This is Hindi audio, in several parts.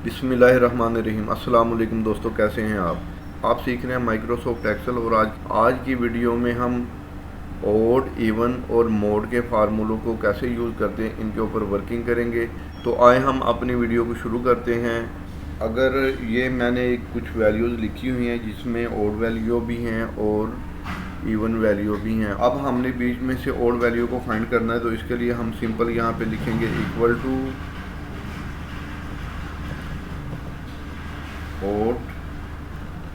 बिस्मिल्लाहिर्रहमानिर्रहीम। अस्सलाम वालेकुम दोस्तों, कैसे हैं आप सीख रहे हैं माइक्रोसॉफ्ट एक्सेल। और आज की वीडियो में हम ओड, इवन और मोड के फार्मूलों को कैसे यूज़ करते हैं इनके ऊपर वर्किंग करेंगे। तो आए हम अपनी वीडियो को शुरू करते हैं। अगर ये मैंने कुछ वैल्यूज़ लिखी हुई हैं जिसमें ओड वैल्यू भी हैं और इवन वैल्यू भी हैं। अब हमने बीच में से ओड वैल्यू को फाइंड करना है, तो इसके लिए हम सिंपल यहाँ पे लिखेंगे इक्वल टू ओड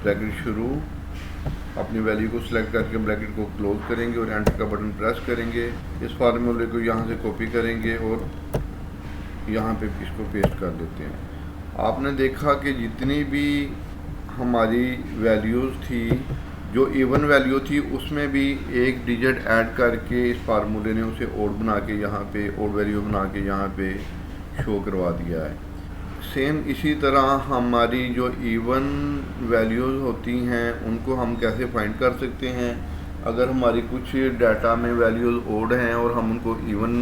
ब्रैकेट शुरू, अपनी वैल्यू को सिलेक्ट करके ब्रैकेट को क्लोज करेंगे और एंटर का बटन प्रेस करेंगे। इस फार्मूले को यहाँ से कॉपी करेंगे और यहाँ पे इसको पेस्ट कर देते हैं। आपने देखा कि जितनी भी हमारी वैल्यूज़ थी, जो इवन वैल्यू थी उसमें भी एक डिजिट ऐड करके इस फार्मूले ने उसे ओड बना के यहाँ पे ओड वैल्यू बना के यहाँ पे शो करवा दिया है। सेम इसी तरह हमारी जो इवन वैल्यूज़ होती हैं उनको हम कैसे फाइंड कर सकते हैं। अगर हमारी कुछ डाटा में वैल्यूज़ ओड हैं और हम उनको इवन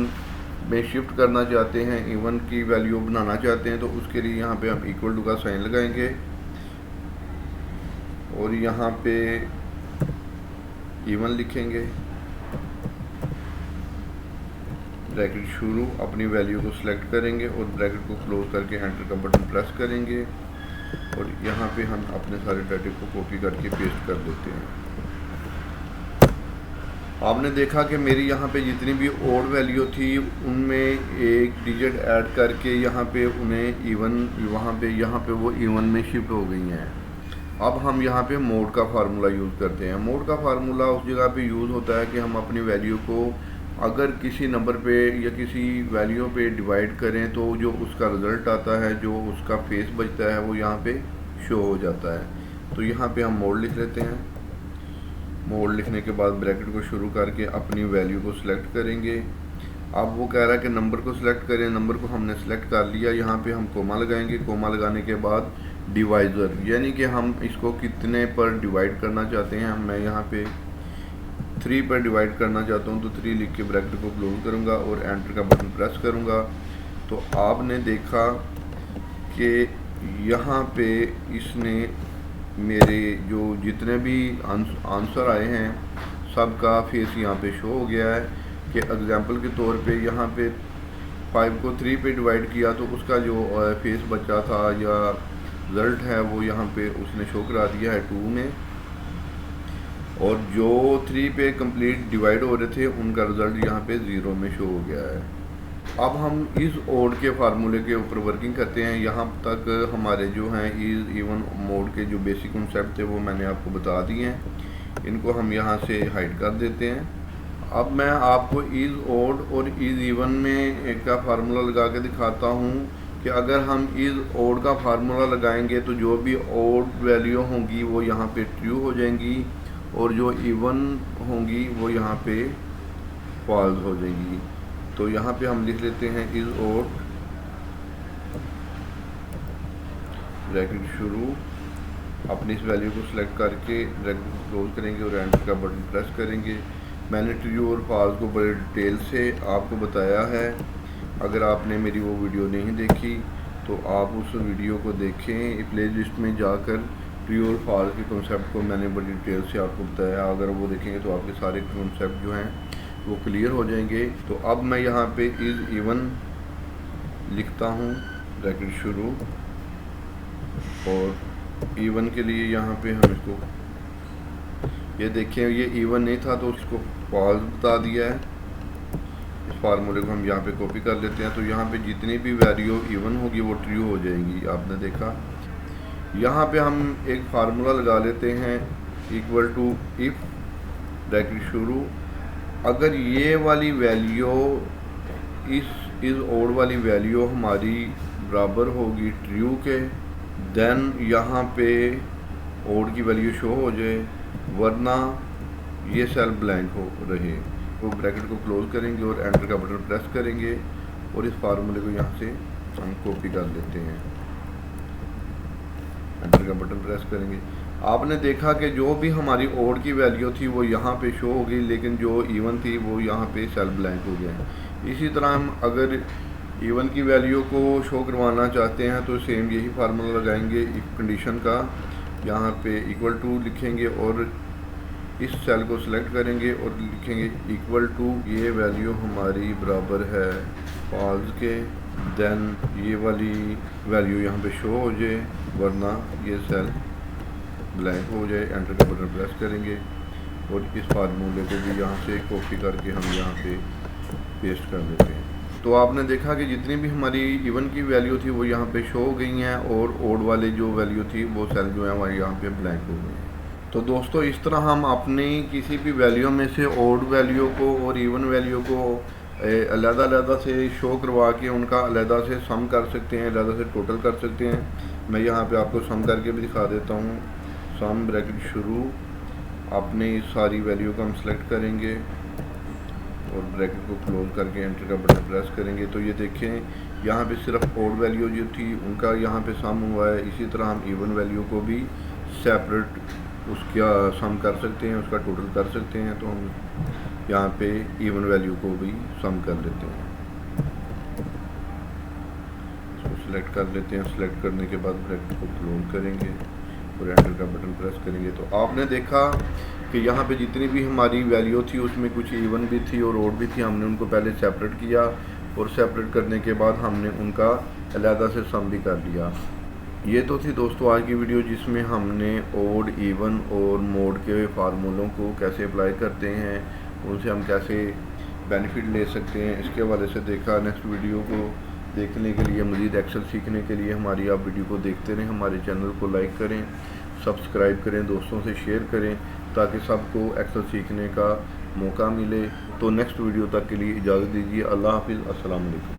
में शिफ्ट करना चाहते हैं, इवन की वैल्यू बनाना चाहते हैं, तो उसके लिए यहाँ पे हम इक्वल टू का साइन लगाएंगे और यहाँ पे इवन लिखेंगे, ब्रैकेट शुरू, अपनी वैल्यू को सिलेक्ट करेंगे और ब्रैकेट को क्लोज करके एंटर का बटन प्रेस करेंगे और यहाँ पे हम अपने सारे डाटे को कॉपी करके पेस्ट कर देते हैं। आपने देखा कि मेरी यहाँ पे जितनी भी ओड वैल्यू थी उनमें एक डिजिट ऐड करके यहाँ पे उन्हें इवन यहाँ पे वो इवन में शिफ्ट हो गई हैं। अब हम यहाँ पे मोड का फार्मूला यूज़ करते हैं। मोड का फार्मूला उस जगह पे यूज़ होता है कि हम अपनी वैल्यू को अगर किसी नंबर पे या किसी वैल्यू पे डिवाइड करें तो जो उसका रिज़ल्ट आता है, जो उसका फेस बचता है, वो यहाँ पे शो हो जाता है। तो यहाँ पे हम मोड लिख लेते हैं। मोड लिखने के बाद ब्रैकेट को शुरू करके अपनी वैल्यू को सिलेक्ट करेंगे। अब वो कह रहा है कि नंबर को सिलेक्ट करें, नंबर को हमने सिलेक्ट कर लिया। यहाँ पे हम कोमा लगाएंगे। कोमा लगाने के बाद डिवाइज़र, यानी कि हम इसको कितने पर डिवाइड करना चाहते हैं। मैं यहाँ पे 3 पर डिवाइड करना चाहता हूँ, तो 3 लिख के ब्रैकेट को क्लोज करूँगा और एंटर का बटन प्रेस करूँगा। तो आपने देखा कि यहाँ पे इसने मेरे जो जितने भी आंसर आए हैं सब का फेस यहाँ पे शो हो गया है। कि एग्जांपल के तौर पे यहाँ पे 5 को 3 पे डिवाइड किया तो उसका जो फेस बचा था या रिज़ल्ट है वो यहाँ पे उसने शो करा दिया है 2 में, और जो 3 पे कंप्लीट डिवाइड हो रहे थे उनका रिज़ल्ट यहाँ पे 0 में शो हो गया है। अब हम इस ओड के फार्मूले के ऊपर वर्किंग करते हैं। यहाँ तक हमारे जो हैं इज़, इवन, मोड के जो बेसिक कॉन्सेप्ट थे वो मैंने आपको बता दिए हैं। इनको हम यहाँ से हाइड कर देते हैं। अब मैं आपको इज़ ओड और इज़ इवन में एक का फार्मूला लगा के दिखाता हूँ कि अगर हम इज़ ओड का फार्मूला लगाएंगे तो जो भी ओड वैल्यू होंगी वो यहाँ पे ट्रू हो जाएंगी और जो इवन होंगी वो यहाँ पे फॉल्स हो जाएंगी। तो यहाँ पे हम लिख लेते हैं इज़ ओड, ब्रैकेट शुरू, अपनी इस वैल्यू को सिलेक्ट करके ब्रैकेट को क्लोज करेंगे और एंटर का बटन प्रेस करेंगे। मैंने ट्रू और फॉल्स को बड़े डिटेल से आपको बताया है। अगर आपने मेरी वो वीडियो नहीं देखी तो आप उस वीडियो को देखें। प्ले लिस्ट में जाकर ट्रू और फॉल्स के कॉन्सेप्ट को मैंने बड़ी डिटेल से आपको बताया। अगर वो देखेंगे तो आपके सारे कॉन्सेप्ट जो हैं वो क्लियर हो जाएंगे। तो अब मैं यहाँ पे इज़ इवन लिखता हूँ, ब्रैकेट शुरू, और इवन के लिए यहाँ पे हम इसको, ये देखें ये इवन नहीं था तो इसको फॉल्स बता दिया है। इस फार्मूले को हम यहाँ पे कॉपी कर लेते हैं। तो यहाँ पे जितनी भी वैल्यू इवन होगी वो ट्रू हो जाएंगी। आपने देखा। यहाँ पे हम एक फार्मूला लगा लेते हैं, इक्वल टू इफ़, ब्रैकेट शुरू, अगर ये वाली वैल्यू इस ओड वाली वैल्यू हमारी बराबर होगी ट्रू के, देन यहाँ पे ओड की वैल्यू शो हो जाए, वरना ये सेल ब्लैंक हो रहे। तो ब्रैकेट को क्लोज करेंगे और एंटर का बटन प्रेस करेंगे और इस फार्मूले को यहाँ से हम कॉपी कर लेते हैं। एंटर का बटन प्रेस करेंगे। आपने देखा कि जो भी हमारी ओड की वैल्यू थी वो यहाँ पे शो हो गई, लेकिन जो इवन थी वो यहाँ पे सेल ब्लैंक हो गया। इसी तरह हम अगर इवन की वैल्यू को शो करवाना चाहते हैं तो सेम यही फार्मूला लगाएंगे इफ कंडीशन का, यहाँ पे इक्वल टू लिखेंगे और इस सेल को सिलेक्ट करेंगे और लिखेंगे इक्वल टू, ये वैल्यू हमारी बराबर है फॉल्स के, देन ये वाली वैल्यू यहाँ पे शो हो जाए, वरना ये सेल ब्लैंक हो जाए। एंटर का बटन प्रेस करेंगे और इस फार्मूले को भी यहाँ से कॉपी करके हम यहाँ पे पेस्ट कर देते हैं। तो आपने देखा कि जितनी भी हमारी इवन की वैल्यू थी वो यहाँ पे शो हो गई हैं और ओड वाले जो वैल्यू थी वो सेल जो है हमारे यहाँ पे ब्लैंक हो गई हैं। तो दोस्तों इस तरह हम अपनी किसी भी वैल्यू में से ओड वैल्यू को और इवन वैल्यू को अलग-अलग से शो करवा के उनका अलग से सम कर सकते हैं, अलग से टोटल कर सकते हैं। मैं यहाँ पे आपको सम करके भी दिखा देता हूँ। सम ब्रैकेट शुरू, अपनी सारी वैल्यू को हम सेलेक्ट करेंगे और ब्रैकेट को क्लोज करके एंटर का बटन प्रेस करेंगे। तो ये देखें यहाँ पे सिर्फ ओड वैल्यू जो थी उनका यहाँ पे सम हुआ है। इसी तरह हम इवन वैल्यू को भी सेपरेट उसका सम कर सकते हैं, उसका टोटल कर सकते हैं। तो हम यहाँ पे इवन वैल्यू को भी सम कर लेते हैं, इसको सिलेक्ट कर लेते हैं। सिलेक्ट करने के बाद ब्रैकेट को क्लोज करेंगे और एंटर का बटन प्रेस करेंगे। तो आपने देखा कि यहाँ पे जितनी भी हमारी वैल्यू थी उसमें कुछ इवन भी थी और ओड भी थी। हमने उनको पहले सेपरेट किया और सेपरेट करने के बाद हमने उनका अलग से सम भी कर लिया। ये तो थी दोस्तों आज की वीडियो जिसमें हमने ओड, इवन और मोड के फार्मूलों को कैसे अप्लाई करते हैं, उनसे हम कैसे बेनिफिट ले सकते हैं, इसके हवाले से देखा। नेक्स्ट वीडियो को देखने के लिए, मज़ीद एक्सेल सीखने के लिए हमारी आप वीडियो को देखते रहें। हमारे चैनल को लाइक करें, सब्सक्राइब करें, दोस्तों से शेयर करें ताकि सबको एक्सेल सीखने का मौका मिले। तो नेक्स्ट वीडियो तक के लिए इजाज़त दीजिए। अल्लाह हाफिज़, अस्सलाम वालेकुम।